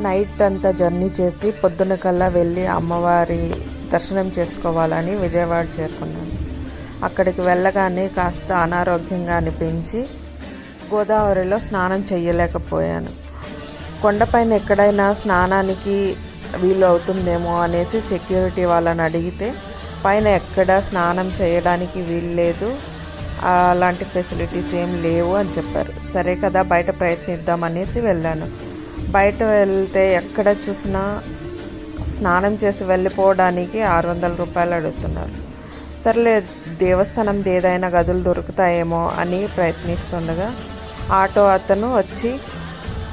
Night అంతా journey చేసి పొద్దున కల్లా వెళ్ళి అమ్మవారి దర్శనం చేసుకోవాలని విజయవాడ చేరుకున్నాను. అక్కడికి వెళ్ళగానే కాస్త అనారోగ్యంగా అనిపించి గోదావరిలో స్నానం చేయలేకపోయాను. కొండపైన ఎక్కడైనా స్నానానికి వీలు అవుతుందేమో అనేసి సెక్యూరిటీ వాళ్ళని అడిగితే పైన ఎక్కడ స్నానం చేయడానికి వీలు లేదు, అలాంటి ఫెసిలిటీస్ ఏం లేవు అని చెప్పారు. సరే కదా, బయట ప్రయత్నిద్దాం అనేసి వెళ్ళాను. బయట వెళ్తే ఎక్కడ చూసినా స్నానం చేసి వెళ్ళిపోవడానికి 600 రూపాయలు అడుగుతున్నారు. సర్లే, దేవస్థానం ఏదైనా గదులు దొరుకుతాయేమో అని ప్రయత్నిస్తుండగా ఆటో అతను వచ్చి,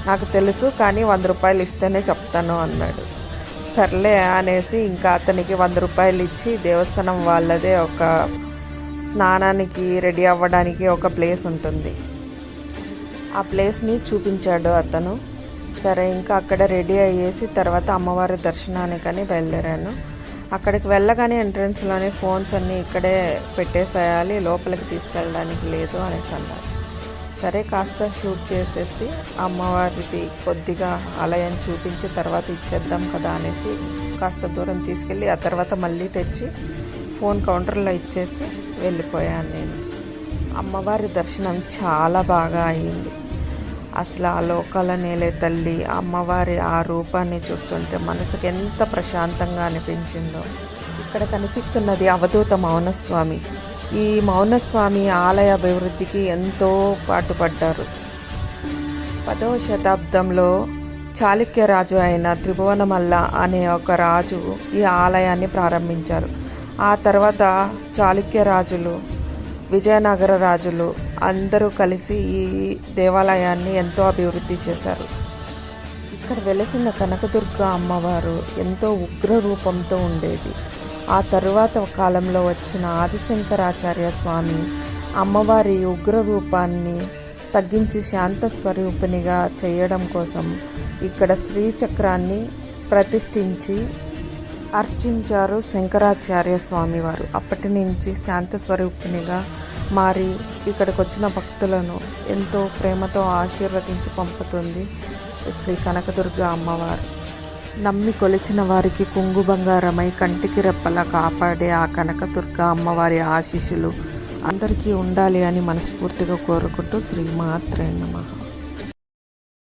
నాకు తెలుసు కానీ 100 రూపాయలు ఇస్తేనే చెప్తాను అన్నాడు. సర్లే అనేసి ఇంకా అతనికి 100 రూపాయలు ఇచ్చి దేవస్థానం వాళ్ళదే ఒక స్నానానికి రెడీ అవ్వడానికి ఒక ప్లేస్ ఉంటుంది, ఆ ప్లేస్ని చూపించాడు అతను. సరే, ఇంకా అక్కడ రెడీ అయ్యేసి తర్వాత అమ్మవారి దర్శనానికని బయలుదేరాను. అక్కడికి వెళ్ళగానే ఎంట్రన్స్లోనే ఫోన్స్ అన్నీ ఇక్కడే పెట్టేసేయాలి, లోపలికి తీసుకెళ్ళడానికి లేదు అనేసి అన్నారు. సరే, కాస్త షూట్ చేసేసి అమ్మవారిది కొద్దిగా ఆలయం చూపించి తర్వాత ఇచ్చేద్దాం కదా అనేసి కాస్త దూరం తీసుకెళ్ళి ఆ తర్వాత మళ్ళీ తెచ్చి ఫోన్ కౌంటర్లో ఇచ్చేసి వెళ్ళిపోయాను నేను. అమ్మవారి దర్శనం చాలా బాగా అయింది. అసలు ఆ లోకాల నేలే తల్లి అమ్మవారి ఆ రూపాన్ని చూస్తుంటే మనసుకి ఎంత ప్రశాంతంగా అనిపించిందో. ఇక్కడ కనిపిస్తున్నది అవధూత మౌనస్వామి. ఈ మౌనస్వామి ఆలయ అభివృద్ధికి ఎంతో పాటుపడ్డారు. 10వ శతాబ్దంలో చాళుక్య రాజు అయిన త్రిభువనమల్ల అనే ఒక రాజు ఈ ఆలయాన్ని ప్రారంభించారు. ఆ తర్వాత చాళుక్య రాజులు, విజయనగర రాజులు అందరూ కలిసి ఈ దేవాలయాన్ని ఎంతో అభివృద్ధి చేశారు. ఇక్కడ వెలసిన కనకదుర్గ అమ్మవారు ఎంతో ఉగ్ర రూపంతో ఉండేది. ఆ తరువాత కాలంలో వచ్చిన ఆదిశంకరాచార్య స్వామి అమ్మవారి ఉగ్ర రూపాన్ని తగ్గించి శాంత స్వరూపిణిగా చేయడం కోసం ఇక్కడ శ్రీచక్రాన్ని ప్రతిష్ఠించి అర్చించారు శంకరాచార్య స్వామి వారు. అప్పటి నుంచి శాంత స్వరూపిణిగా మారి ఇక్కడికి వచ్చిన భక్తులను ఎంతో ప్రేమతో ఆశీర్వదించి పంపుతుంది శ్రీ కనకదుర్గ అమ్మవారు. నమ్మి కొలిచిన వారికి కొంగు బంగారమై కంటికి రెప్పలా కాపాడే ఆ కనకదుర్గ అమ్మవారి ఆశీస్సులు అందరికీ ఉండాలి అని మనస్ఫూర్తిగా కోరుకుంటూ శ్రీమాత్రే నమః.